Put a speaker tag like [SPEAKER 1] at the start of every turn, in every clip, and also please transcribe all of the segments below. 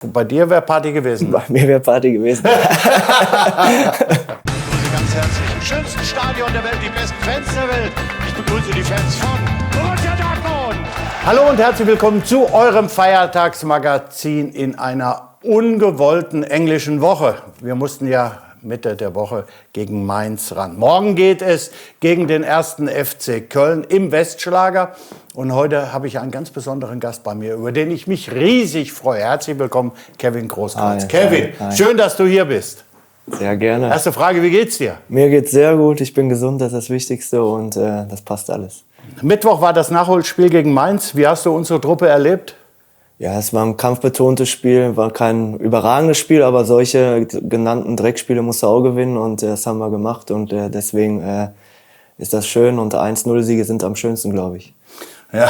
[SPEAKER 1] Bei dir wäre Party gewesen.
[SPEAKER 2] Bei mir wäre Party gewesen.
[SPEAKER 3] Ganz herzlich. Im schönsten Stadion der Welt, die besten Fans der Welt. Ich begrüße die Fans von Borussia Dortmund.
[SPEAKER 1] Hallo und herzlich willkommen zu eurem Feiertagsmagazin in einer ungewollten englischen Woche. Wir mussten ja Mitte der Woche gegen Mainz ran. Morgen geht es gegen den 1. FC Köln im Westschlager. Und heute habe ich einen ganz besonderen Gast bei mir, über den ich mich riesig freue. Herzlich willkommen, Kevin Großkreuz.
[SPEAKER 2] Hi,
[SPEAKER 1] Kevin,
[SPEAKER 2] hi.
[SPEAKER 1] Schön, dass du hier bist.
[SPEAKER 2] Sehr gerne.
[SPEAKER 1] Erste Frage, wie geht's dir?
[SPEAKER 2] Mir geht's sehr gut, ich bin gesund, das ist das Wichtigste und das passt alles.
[SPEAKER 1] Mittwoch war das Nachholspiel gegen Mainz. Wie hast du unsere Truppe erlebt?
[SPEAKER 2] Ja, es war ein kampfbetontes Spiel, war kein überragendes Spiel, aber solche genannten Dreckspiele musst du auch gewinnen und das haben wir gemacht und deswegen ist das schön und 1-0-Siege sind am schönsten, glaube ich.
[SPEAKER 1] Ja,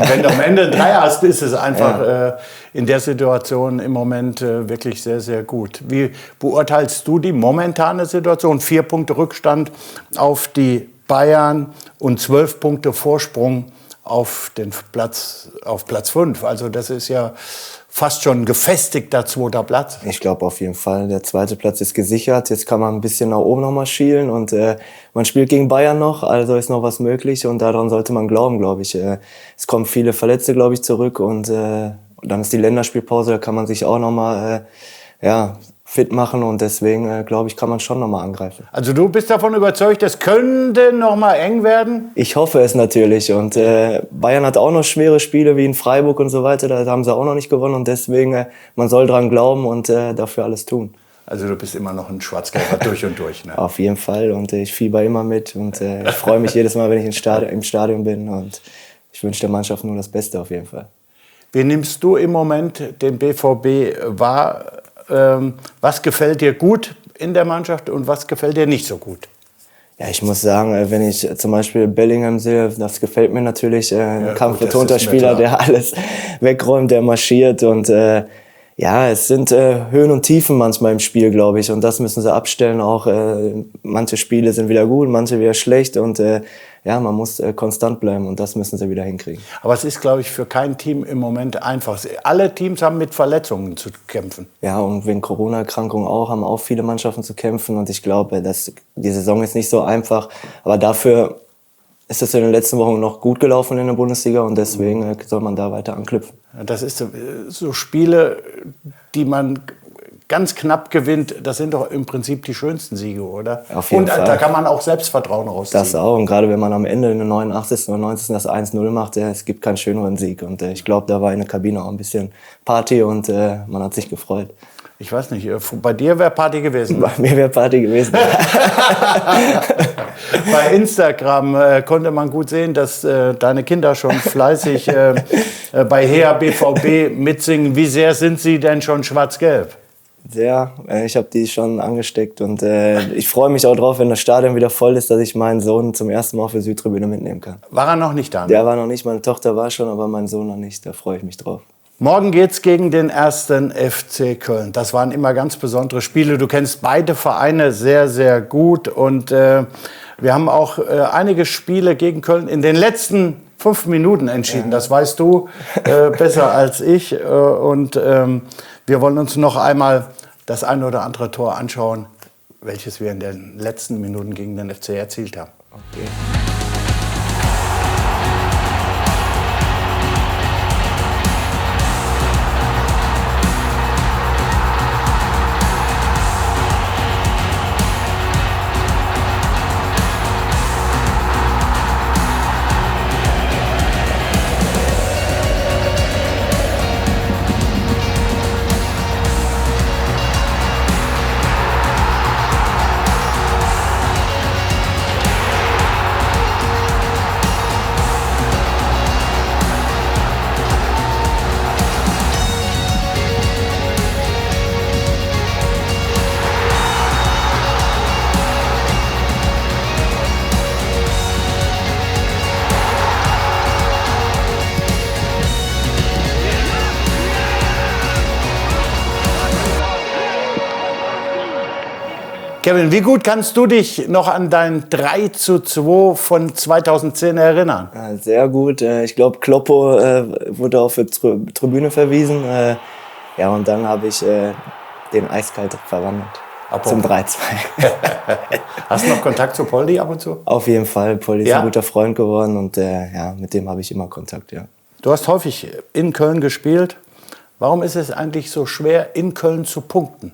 [SPEAKER 1] wenn du am Ende ein Dreier hast, ist es einfach in der Situation im Moment wirklich sehr, sehr gut. Wie beurteilst du die momentane Situation? 4 Punkte Rückstand auf die Bayern und 12 Punkte Vorsprung auf Platz 5. Also das ist ja fast schon ein gefestigter 2. Platz.
[SPEAKER 2] Ich glaube auf jeden Fall, der 2. Platz ist gesichert. Jetzt kann man ein bisschen nach oben noch mal schielen und man spielt gegen Bayern noch, also ist noch was möglich und daran sollte man glauben, glaube ich. Es kommen viele Verletzte, glaube ich, zurück und dann ist die Länderspielpause, da kann man sich auch noch mal fit machen und deswegen, glaube ich, kann man schon noch mal angreifen.
[SPEAKER 1] Also du bist davon überzeugt, es könnte noch mal eng werden?
[SPEAKER 2] Ich hoffe es natürlich und Bayern hat auch noch schwere Spiele wie in Freiburg und so weiter, da haben sie auch noch nicht gewonnen und deswegen, man soll dran glauben und dafür alles tun.
[SPEAKER 1] Also du bist immer noch ein Schwarzgelber durch und durch, ne?
[SPEAKER 2] Auf jeden Fall und ich fieber immer mit und ich freue mich jedes Mal, wenn ich im Stadion bin und ich wünsche der Mannschaft nur das Beste auf jeden Fall.
[SPEAKER 1] Wie nimmst du im Moment den BVB wahr? Was gefällt dir gut in der Mannschaft und was gefällt dir nicht so gut?
[SPEAKER 2] Ja, ich muss sagen, wenn ich zum Beispiel Bellingham sehe, das gefällt mir natürlich. Ein kampfbetonter Spieler, der alles wegräumt, der marschiert und es sind Höhen und Tiefen manchmal im Spiel, glaube ich. Und das müssen sie abstellen. Auch manche Spiele sind wieder gut, manche wieder schlecht. Und man muss konstant bleiben und das müssen sie wieder hinkriegen.
[SPEAKER 1] Aber es ist, glaube ich, für kein Team im Moment einfach. Alle Teams haben mit Verletzungen zu kämpfen.
[SPEAKER 2] Ja, und wegen Corona-Erkrankungen haben auch viele Mannschaften zu kämpfen. Und ich glaube, die Saison ist nicht so einfach. Aber dafür ist es in den letzten Wochen noch gut gelaufen in der Bundesliga und deswegen soll man da weiter anknüpfen.
[SPEAKER 1] Das ist so Spiele, die man ganz knapp gewinnt, das sind doch im Prinzip die schönsten Siege, oder?
[SPEAKER 2] Auf jeden Fall.
[SPEAKER 1] Da kann man auch Selbstvertrauen rausziehen.
[SPEAKER 2] Das auch. Und gerade wenn man am Ende in der 89. oder 90. das 1-0 macht, es gibt keinen schöneren Sieg. Und ich glaube, da war in der Kabine auch ein bisschen Party und man hat sich gefreut.
[SPEAKER 1] Ich weiß nicht, bei dir wäre Party gewesen.
[SPEAKER 2] Bei mir wäre Party gewesen.
[SPEAKER 1] Bei Instagram konnte man gut sehen, dass deine Kinder schon fleißig bei Hea BVB mitsingen. Wie sehr sind sie denn schon schwarz-gelb?
[SPEAKER 2] Sehr. Ich habe die schon angesteckt und ich freue mich auch drauf, wenn das Stadion wieder voll ist, dass ich meinen Sohn zum ersten Mal auf der Südtribüne mitnehmen kann.
[SPEAKER 1] War er noch nicht da? Ne?
[SPEAKER 2] Der war noch nicht, meine Tochter war schon, aber mein Sohn noch nicht. Da freue ich mich drauf.
[SPEAKER 1] Morgen geht's gegen den 1. FC Köln. Das waren immer ganz besondere Spiele. Du kennst beide Vereine sehr, sehr gut. Und wir haben auch einige Spiele gegen Köln in den letzten 5 Minuten entschieden. Ja. Das weißt du besser als ich. Und wir wollen uns noch einmal das ein oder andere Tor anschauen, welches wir in den letzten Minuten gegen den FC erzielt haben.
[SPEAKER 2] Okay.
[SPEAKER 1] Kevin, wie gut kannst du dich noch an dein 3:2 von 2010 erinnern?
[SPEAKER 2] Ja, sehr gut. Ich glaube, Kloppo wurde auf die Tribüne verwiesen. Ja, und dann habe ich den eiskalt verwandelt. Zum 3-2.
[SPEAKER 1] Hast du noch Kontakt zu Poldi ab und zu?
[SPEAKER 2] Auf jeden Fall. Poldi ist ein guter Freund geworden und ja, mit dem habe ich immer Kontakt, ja.
[SPEAKER 1] Du hast häufig in Köln gespielt. Warum ist es eigentlich so schwer, in Köln zu punkten?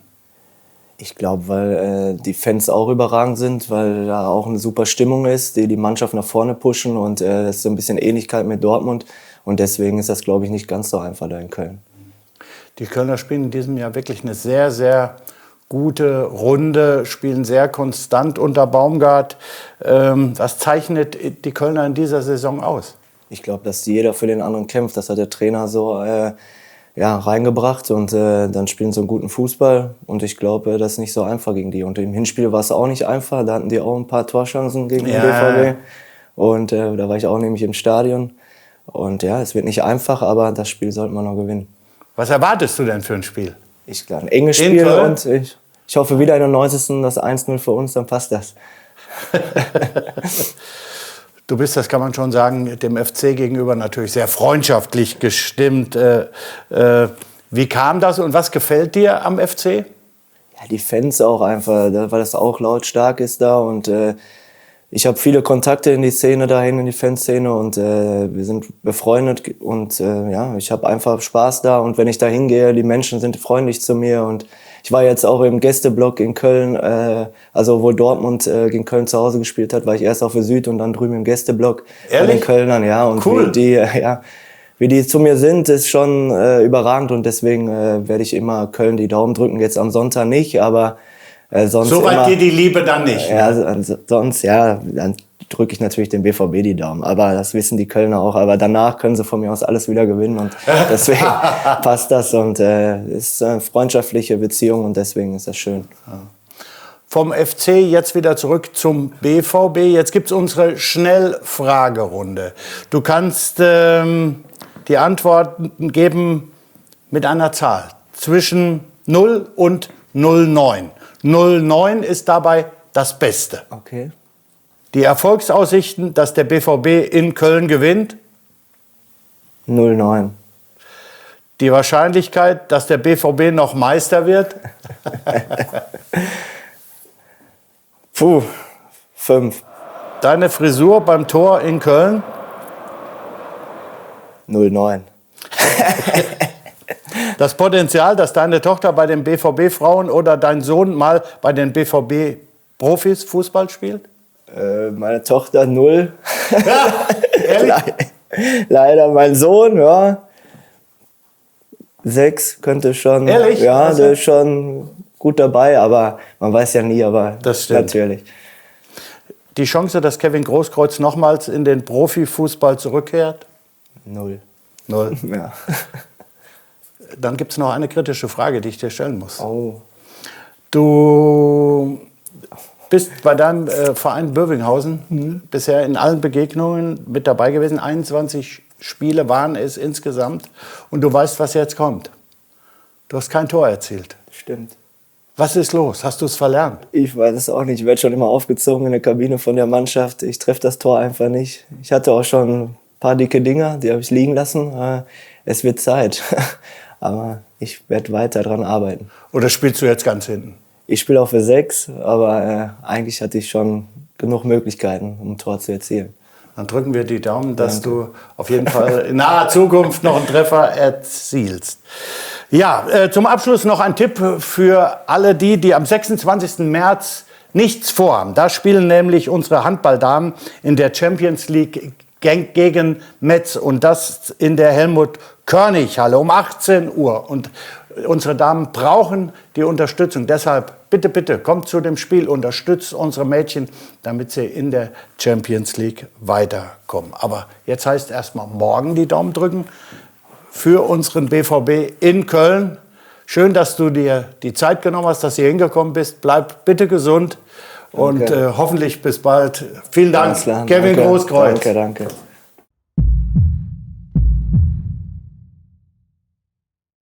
[SPEAKER 2] Ich glaube, weil die Fans auch überragend sind, weil da auch eine super Stimmung ist, die Mannschaft nach vorne pushen und es ist so ein bisschen Ähnlichkeit mit Dortmund. Und deswegen ist das, glaube ich, nicht ganz so einfach da in Köln.
[SPEAKER 1] Die Kölner spielen in diesem Jahr wirklich eine sehr, sehr gute Runde, spielen sehr konstant unter Baumgart. Was zeichnet die Kölner in dieser Saison aus?
[SPEAKER 2] Ich glaube, dass jeder für den anderen kämpft. Das hat der Trainer so reingebracht und dann spielen sie einen guten Fußball. Und ich glaube, das ist nicht so einfach gegen die. Und im Hinspiel war es auch nicht einfach. Da hatten die auch ein paar Torchancen gegen den BVB. Und da war ich auch nämlich im Stadion. Und ja, es wird nicht einfach, aber das Spiel sollte man noch gewinnen.
[SPEAKER 1] Was erwartest du denn für ein Spiel?
[SPEAKER 2] Ich glaube, ein enges Spiel und ich hoffe wieder in der 90. das 1-0 für uns, dann passt das.
[SPEAKER 1] Du bist, das kann man schon sagen, dem FC gegenüber natürlich sehr freundschaftlich gestimmt. Wie kam das und was gefällt dir am FC?
[SPEAKER 2] Ja, die Fans auch einfach, weil das auch lautstark ist da und ich habe viele Kontakte in die Szene dahin, in die Fanszene und wir sind befreundet und ich habe einfach Spaß da und wenn ich da hingehe, die Menschen sind freundlich zu mir und ich war jetzt auch im Gästeblock in Köln, also wo Dortmund gegen Köln zu Hause gespielt hat, war ich erst auf der Süd und dann drüben im Gästeblock bei den Kölnern, ja. Und
[SPEAKER 1] cool.
[SPEAKER 2] wie die zu mir sind, ist schon überragend und deswegen werde ich immer Köln die Daumen drücken, jetzt am Sonntag nicht, aber sonst
[SPEAKER 1] so weit geht die Liebe dann nicht.
[SPEAKER 2] Ja, sonst, dann drücke ich natürlich dem BVB die Daumen. Aber das wissen die Kölner auch. Aber danach können sie von mir aus alles wieder gewinnen. Und deswegen passt das. Und ist eine freundschaftliche Beziehung und deswegen ist das schön.
[SPEAKER 1] Vom FC jetzt wieder zurück zum BVB. Jetzt gibt es unsere Schnellfragerunde. Du kannst die Antworten geben mit einer Zahl. Zwischen 0 und 09. 09 ist dabei das Beste.
[SPEAKER 2] Okay.
[SPEAKER 1] Die Erfolgsaussichten, dass der BVB in Köln gewinnt?
[SPEAKER 2] 0-9.
[SPEAKER 1] Die Wahrscheinlichkeit, dass der BVB noch Meister wird?
[SPEAKER 2] 5.
[SPEAKER 1] Deine Frisur beim Tor in Köln?
[SPEAKER 2] 0-9.
[SPEAKER 1] Das Potenzial, dass deine Tochter bei den BVB-Frauen oder dein Sohn mal bei den BVB-Profis Fußball spielt?
[SPEAKER 2] Meine Tochter 0.
[SPEAKER 1] Ja, ehrlich?
[SPEAKER 2] Leider mein Sohn, 6 könnte schon.
[SPEAKER 1] Ehrlich?
[SPEAKER 2] Ja, der ist schon gut dabei, aber man weiß ja nie, aber
[SPEAKER 1] das stimmt.
[SPEAKER 2] Natürlich.
[SPEAKER 1] Die Chance, dass Kevin Großkreuz nochmals in den Profifußball zurückkehrt?
[SPEAKER 2] 0. Ja.
[SPEAKER 1] Dann gibt es noch eine kritische Frage, die ich dir stellen muss.
[SPEAKER 2] Oh.
[SPEAKER 1] Du bist bei deinem Verein Bövinghausen bisher in allen Begegnungen mit dabei gewesen. 21 Spiele waren es insgesamt. Und du weißt, was jetzt kommt. Du hast kein Tor erzielt.
[SPEAKER 2] Stimmt.
[SPEAKER 1] Was ist los? Hast du es verlernt?
[SPEAKER 2] Ich weiß es auch nicht. Ich werde schon immer aufgezogen in der Kabine von der Mannschaft. Ich treffe das Tor einfach nicht. Ich hatte auch schon ein paar dicke Dinger, die habe ich liegen lassen. Es wird Zeit. Aber ich werde weiter daran arbeiten.
[SPEAKER 1] Oder spielst du jetzt ganz hinten?
[SPEAKER 2] Ich spiele auch für 6, aber eigentlich hatte ich schon genug Möglichkeiten, um ein Tor zu erzielen.
[SPEAKER 1] Dann drücken wir die Daumen, dass du auf jeden Fall in naher Zukunft noch einen Treffer erzielst. Ja, zum Abschluss noch ein Tipp für alle die am 26. März nichts vorhaben. Da spielen nämlich unsere Handballdamen in der Champions League gegen Metz und das in der Helmut-Körnig-Halle um 18 Uhr. Und unsere Damen brauchen die Unterstützung. Deshalb bitte, bitte, kommt zu dem Spiel, unterstützt unsere Mädchen, damit sie in der Champions League weiterkommen. Aber jetzt heißt erstmal morgen die Daumen drücken für unseren BVB in Köln. Schön, dass du dir die Zeit genommen hast, dass du hier hingekommen bist. Bleib bitte gesund und hoffentlich bis bald. Vielen Dank, Kevin Großkreuz.
[SPEAKER 2] Danke.